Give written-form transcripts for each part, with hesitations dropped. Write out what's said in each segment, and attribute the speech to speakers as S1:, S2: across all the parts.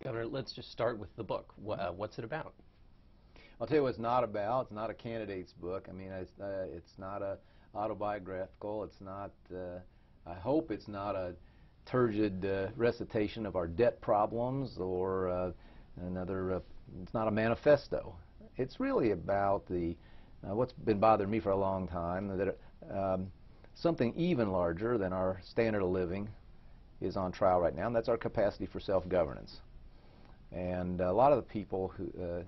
S1: Governor, let's just start with the book. What's it about?
S2: I'll tell you what it's not about. It's not a candidate's book. I mean, it's not a autobiographical. It's not, I hope it's not a turgid recitation of our debt problems or it's not a manifesto. It's really about what's been bothering me for a long time, that something even larger than our standard of living is on trial right now, and that's our capacity for self-governance. And a lot of the people who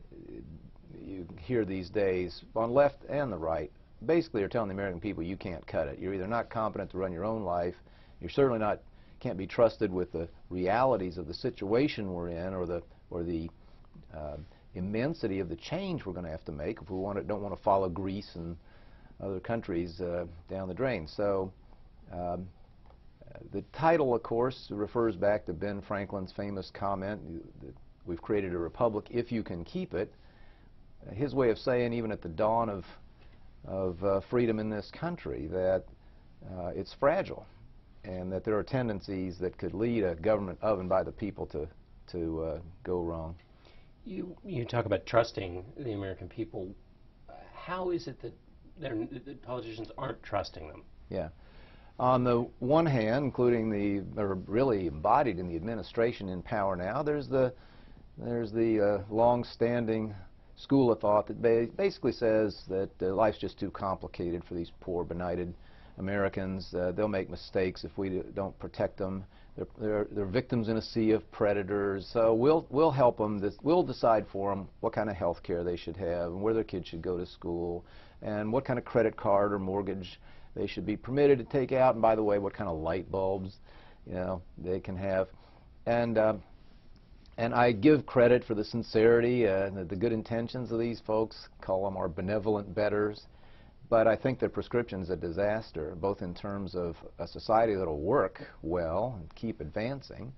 S2: you hear these days, on the left and the right, basically are telling the American people you can't cut it. You're either not competent to run your own life, you're certainly can't be trusted with the realities of the situation we're in, or the immensity of the change we're going to have to make if we don't want to follow Greece and other countries down the drain. So the title, of course, refers back to Ben Franklin's famous comment that we've created a republic if you can keep it. His way of saying, even at the dawn of freedom in this country, that it's fragile, and that there are tendencies that could lead a government of and by the people to go wrong.
S1: You talk about trusting the American people. How is it that politicians aren't trusting them?
S2: Yeah. On the one hand, or really embodied in the administration in power now, there's the long-standing school of thought that basically says that life's just too complicated for these poor, benighted Americans. They'll make mistakes if we don't protect them. They're victims in a sea of predators. So we'll help them. We'll decide for them what kind of health care they should have, and where their kids should go to school, and what kind of credit card or mortgage they should be permitted to take out, and by the way, what kind of light bulbs, they can have. And I give credit for the sincerity and the good intentions of these folks, call them our benevolent betters, but I think their prescription's a disaster, both in terms of a society that'll work well and keep advancing,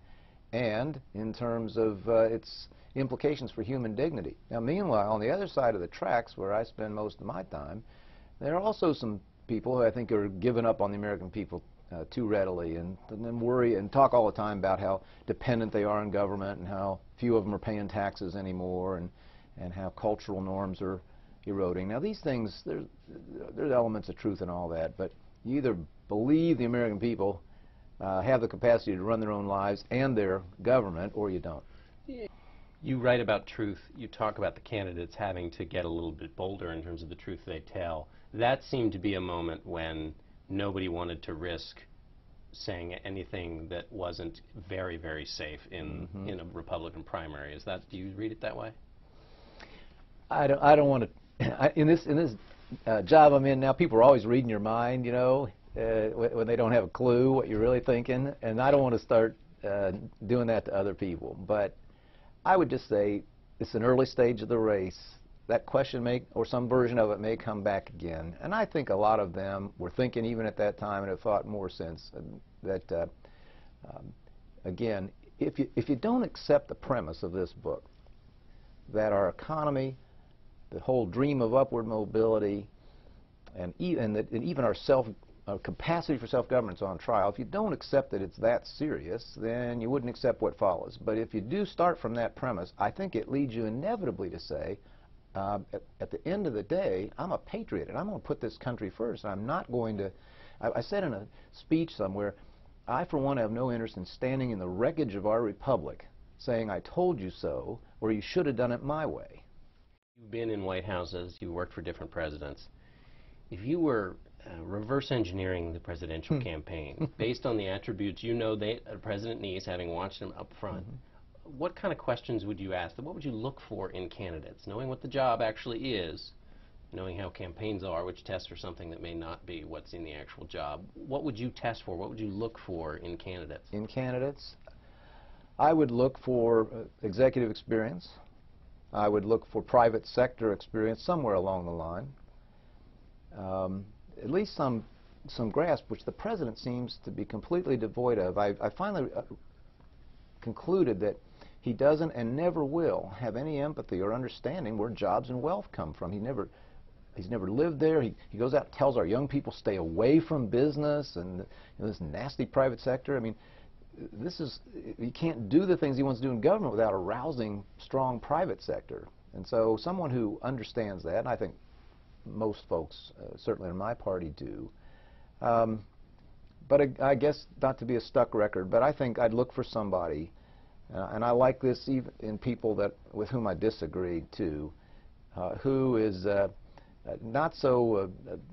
S2: and in terms of its implications for human dignity. Now, meanwhile, on the other side of the tracks, where I spend most of my time, there are also some people who I think are giving up on the American people too readily, and then worry and talk all the time about how dependent they are on government and how few of them are paying taxes anymore, and how cultural norms are eroding. Now, these things, there's elements of truth in all that, but you either believe the American people have the capacity to run their own lives and their government, or you don't.
S1: You write about truth. You talk about the candidates having to get a little bit bolder in terms of the truth they tell. That seemed to be a moment when nobody wanted to risk saying anything that wasn't very, very safe in a Republican primary. Do you read it that way?
S2: I don't want to. In this job I'm in now, people are always reading your mind, when they don't have a clue what you're really thinking, and I don't want to start doing that to other people. But I would just say it's an early stage of the race. That question or some version of it may come back again. And I think a lot of them were thinking even at that time, and have thought more since, that, again, if you don't accept the premise of this book, that our economy, the whole dream of upward mobility, and even our capacity for self-governance on trial, if you don't accept that it's that serious, then you wouldn't accept what follows. But if you do start from that premise, I think it leads you inevitably to say, at the end of the day, I'm a patriot, and I'm going to put this country first. I'm not going to, I said in a speech somewhere, I for one have no interest in standing in the wreckage of our republic saying I told you so, or you should have done it my way.
S1: You've been in White Houses, you worked for different presidents. If you were reverse engineering the presidential campaign, based on the attributes the president needs, having watched him up front, what kind of questions would you ask them? What would you look for in candidates, knowing what the job actually is, knowing how campaigns are, which tests for something that may not be what's in the actual job? What would you test for? What would you look for in candidates?
S2: In candidates, I would look for executive experience. I would look for private sector experience somewhere along the line. At least some grasp, which the president seems to be completely devoid of. I finally concluded that he doesn't and never will have any empathy or understanding where jobs and wealth come from. He's never lived there. He goes out and tells our young people stay away from business and this nasty private sector. I mean, you can't do the things he wants to do in government without a rousing, strong private sector. And so someone who understands that, and I think most folks, certainly in my party, do. But I guess not to be a stuck record, but I think I'd look for somebody, and I like this even in people with whom I disagree too, who is not so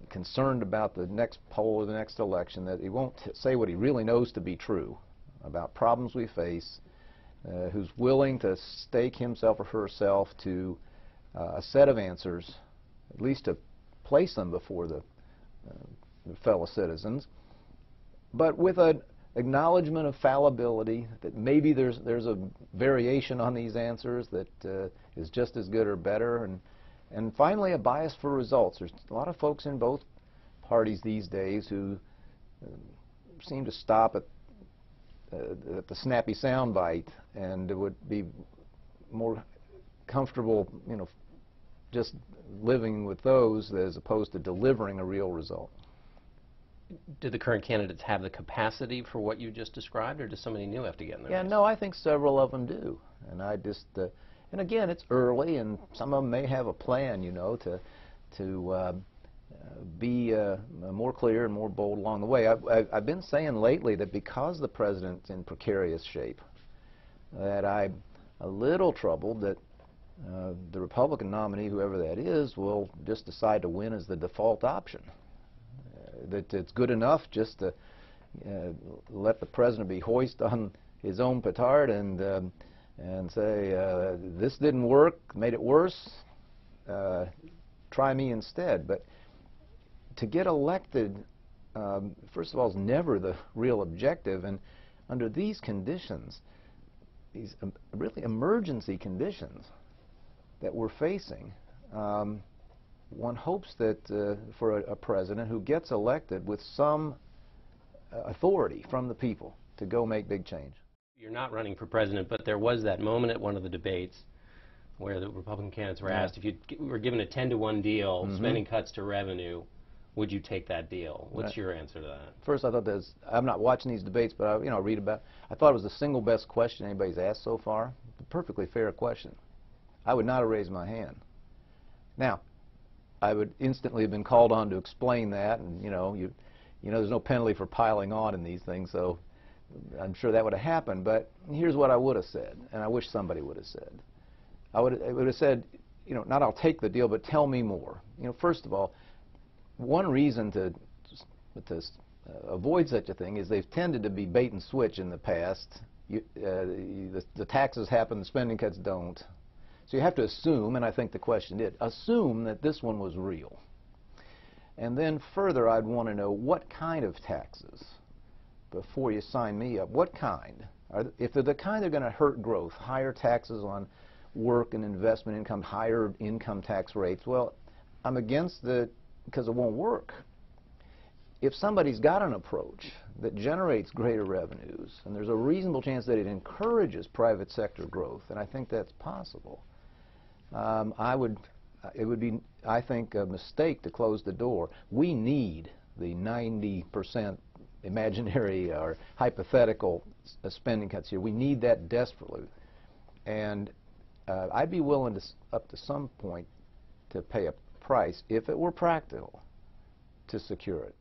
S2: concerned about the next poll or the next election that he won't say what he really knows to be true about problems we face, who's willing to stake himself or herself to a set of answers, at least to place them before the fellow citizens, but with an acknowledgement of fallibility, that maybe there's a variation on these answers that is just as good or better, and finally a bias for results. There's a lot of folks in both parties these days who seem to stop at the snappy soundbite and would be more comfortable, just living with those as opposed to delivering a real result.
S1: Do the current candidates have the capacity for what you just described, or does somebody new have to get in there?
S2: Yeah, no, I think several of them do. And I just, and again, it's early, and some of them may have a plan, to be more clear and more bold along the way. I've been saying lately that because the president's in precarious shape, that I'm a little troubled that the Republican nominee, whoever that is, will just decide to win as the default option. That it's good enough just to let the president be hoist on his own petard and say, this didn't work, made it worse, try me instead. But to get elected, first of all, is never the real objective, and under these conditions, these really emergency conditions that we're facing, one hopes that for a president who gets elected with some authority from the people to go make big change.
S1: You're not running for president, but there was that moment at one of the debates where the Republican candidates were asked if you were given a 10-to-1 deal, spending cuts to revenue, would you take that deal? What's your answer to that?
S2: First, I thought I'm not watching these debates, but I read about. I thought it was the single best question anybody's asked so far. A perfectly fair question. I would not have raised my hand. Now, I would instantly have been called on to explain that, and there's no penalty for piling on in these things, so I'm sure that would have happened. But here's what I would have said, and I wish somebody would have said. I would have said, not I'll take the deal, but tell me more. First of all, one reason to avoid such a thing is they've tended to be bait and switch in the past. The taxes happen, the spending cuts don't. So you have to assume, and I think the question did, assume that this one was real. And then further, I'd want to know what kind of taxes before you sign me up. What kind? If they're the kind that are going to hurt growth, higher taxes on work and investment income, higher income tax rates, well, I'm against it because it won't work. If somebody's got an approach that generates greater revenues, and there's a reasonable chance that it encourages private sector growth, and I think that's possible, it would be, I think, a mistake to close the door. We need the 90% imaginary or hypothetical spending cuts here. We need that desperately. And I'd be willing to, up to some point, to pay a price, if it were practical, to secure it.